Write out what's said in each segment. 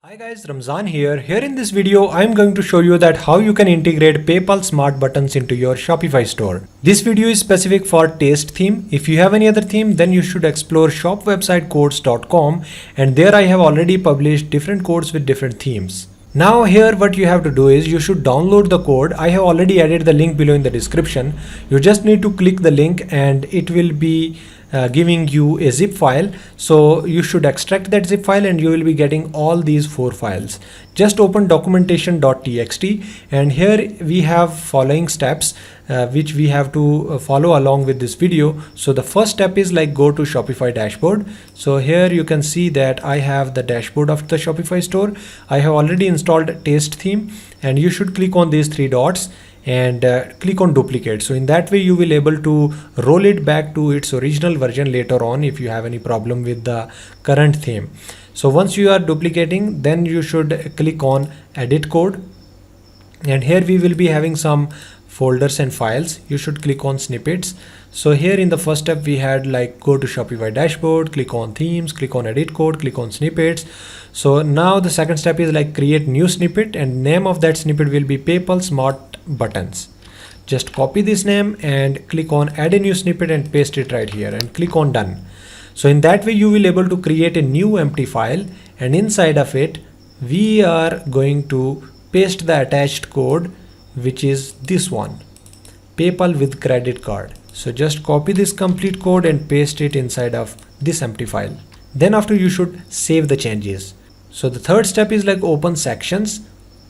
Hi guys, Ramzan here. Here in this video, I am going to show you that how you can integrate PayPal smart buttons into your Shopify store. This video is specific for Taste theme. If you have any other theme, then you should explore shopwebsitecodes.com, and there I have already published different codes with different themes. Now here what you have to do is you should download the code. I have already added the link below in the description. You just need to click the link and it will be giving you a zip file. So you should extract that zip file and you will be getting all these 4 files. Just open documentation.txt and here we have following steps which we have to follow along with this video. So the first step is like go to Shopify dashboard. So here you can see that I have the dashboard of the Shopify store. I have already installed Taste theme and you should click on these 3 dots and click on duplicate. So in that way you will able to roll it back to its original version later on if you have any problem with the current theme. So once you are duplicating, then you should click on edit code, and here we will be having some folders and files. You should click on snippets. So here in the first step we had like go to Shopify dashboard, click on themes, click on edit code, click on snippets. So now the second step is like create new snippet, and name of that snippet will be PayPal smart buttons. Just copy this name and click on add a new snippet and paste it right here and click on done. So in that way you will able to create a new empty file, and inside of it we are going to paste the attached code, which is this one, PayPal with credit card. So just copy this complete code and paste it inside of this empty file. Then after you should save the changes. So the third step is like open sections.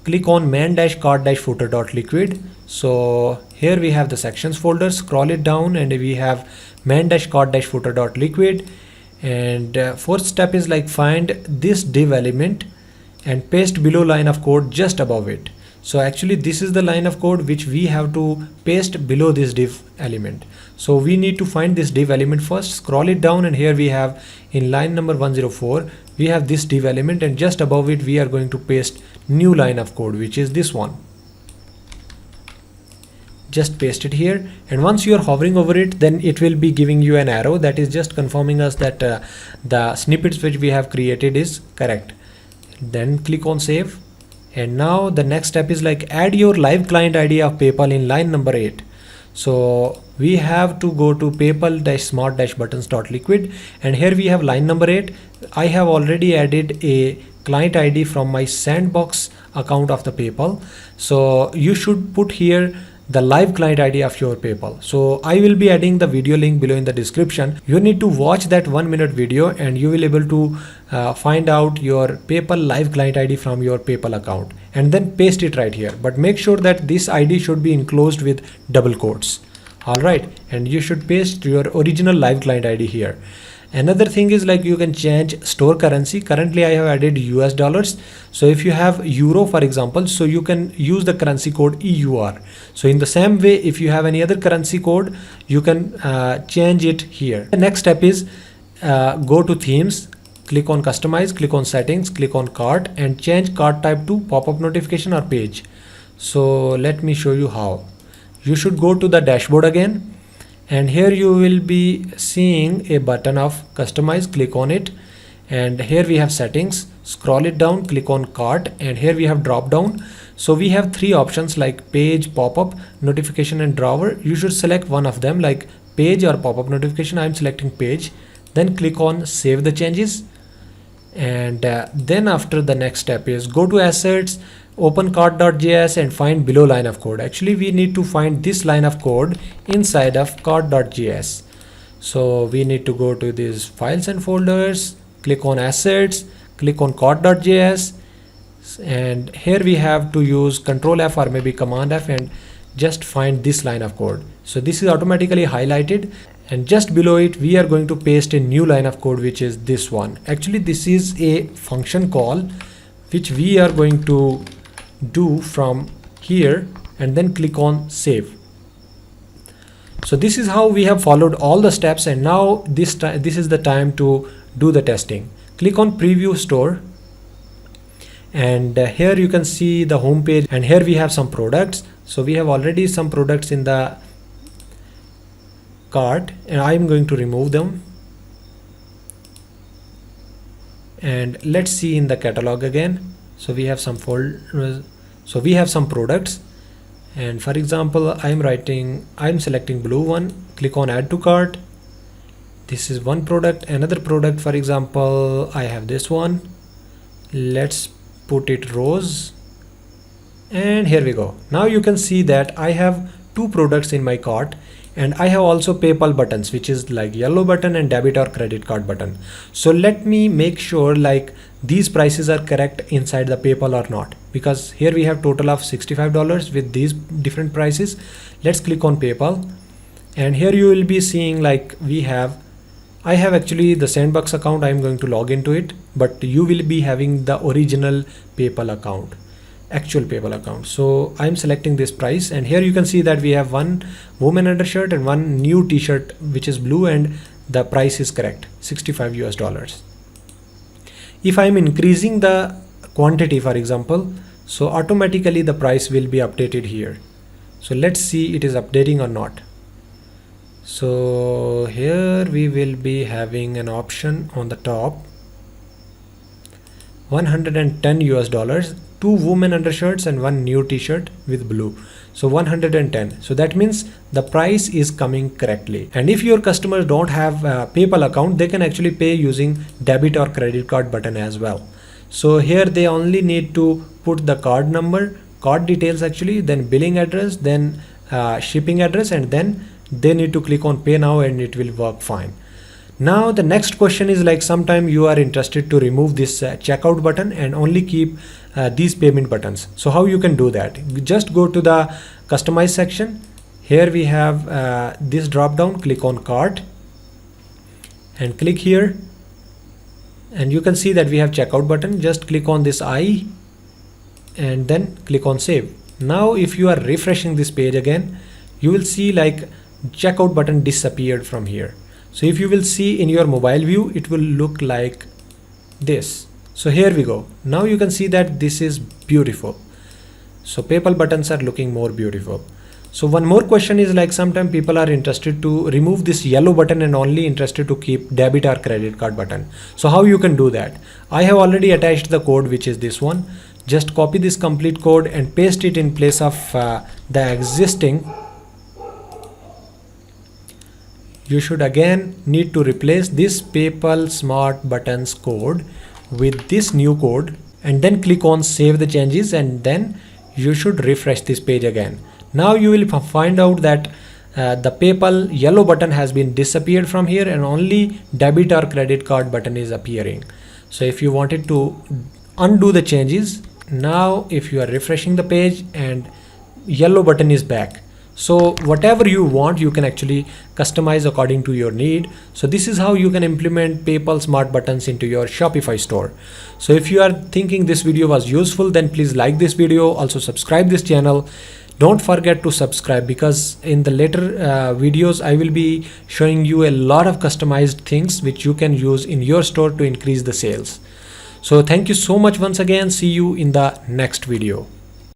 Click on main-cart-footer.liquid. So here we have the sections folder. Scroll it down and we have main-cart-footer.liquid. And fourth step is like find this div element and paste below line of code just above it. So actually this is the line of code which we have to paste below this div element. So we need to find this div element first, scroll it down, and here we have in line number 104 we have this div element, and just above it we are going to paste new line of code, which is this one. Just paste it here, and once you are hovering over it, then it will be giving you an arrow that is just confirming us that the snippets which we have created is correct. Then click on save. And now the next step is like add your live client ID of PayPal in line number 8. So we have to go to PayPal-smart-buttons.liquid, and here we have line number 8. I have already added a client ID from my sandbox account of the PayPal. So you should put here the live client ID of your PayPal. So I will be adding the video link below in the description. You need to watch that 1-minute video and you will able to find out your PayPal live client ID from your PayPal account, and then paste it right here. But make sure that this ID should be enclosed with double quotes. Alright, and you should paste your original live client ID here. Another thing is like you can change store currency. Currently I have added US dollars. So if you have euro, for example, so you can use the currency code EUR. So in the same way, if you have any other currency code, you can change it here. The next step is go to themes, click on customize, click on settings, click on cart, and change cart type to pop-up notification or page. So let me show you how. You should go to the dashboard again, and here you will be seeing a button of customize. Click on it, and here we have settings. Scroll it down, click on cart, and here we have drop down. So we have 3 options like page, pop-up, notification, and drawer. You should select one of them, like page or pop-up notification. I am selecting page. Then click on save the changes, and then after the next step is go to assets, open cart.js, and find below line of code. Actually we need to find this line of code inside of cart.js. So we need to go to these files and folders, click on assets, click on cart.js, and here we have to use Control F or maybe Command F and just find this line of code. So this is automatically highlighted, and just below it we are going to paste a new line of code, which is this one. Actually this is a function call which we are going to do from here, and then click on save. So this is how we have followed all the steps, and now this is the time to do the testing. Click on preview store, and here you can see the home page, and here we have some products. So we have already some products in the cart, and I am going to remove them. And let's see in the catalog again. So we have some so we have some products, and for example I'm selecting blue one, click on add to cart. This is one product. Another product, for example, I have this one, let's put it rose, and here we go. Now you can see that I have two products in my cart, and I have also PayPal buttons, which is like yellow button and debit or credit card button. So let me make sure like these prices are correct inside the PayPal or not, because here we have total of $65 with these different prices. Let's click on PayPal, and here you will be seeing like I have actually the Sandbox account. I'm going to log into it, but you will be having the original PayPal account, actual PayPal account. So I'm selecting this price, and here you can see that we have one woman undershirt and one new t-shirt which is blue, and the price is correct, $65. If I'm increasing the quantity, for example, so automatically the price will be updated here. So let's see it is updating or not. So here we will be having an option on the top, $110, two women undershirts and one new t-shirt with blue. So 110. So that means the price is coming correctly. And if your customers don't have a PayPal account, they can actually pay using debit or credit card button as well. So here they only need to put the card number, card details actually, then billing address, then shipping address, and then they need to click on pay now, and it will work fine. Now the next question is like sometime you are interested to remove this checkout button and only keep these payment buttons. So how you can do that? Just go to the customize section. Here we have this drop down, click on cart and click here, and you can see that we have checkout button. Just click on this I and then click on save. Now if you are refreshing this page again, you will see like checkout button disappeared from here. So if you will see in your mobile view, it will look like this. So here we go. Now you can see that this is beautiful. So PayPal buttons are looking more beautiful. So one more question is like sometimes people are interested to remove this yellow button and only interested to keep debit or credit card button. So how you can do that? I have already attached the code, which is this one. Just copy this complete code and paste it in place of the existing. You should again need to replace this PayPal Smart Buttons code with this new code, and then click on save the changes, and then you should refresh this page again. Now you will find out that the PayPal yellow button has been disappeared from here, and only debit or credit card button is appearing. So if you wanted to undo the changes, now if you are refreshing the page and yellow button is back. So whatever you want, you can actually customize according to your need. So this is how you can implement PayPal Smart Buttons into your Shopify store. So if you are thinking this video was useful, then please like this video. Also subscribe this channel. Don't forget to subscribe, because in the later videos I will be showing you a lot of customized things which you can use in your store to increase the sales. So thank you so much once again. See you in the next video.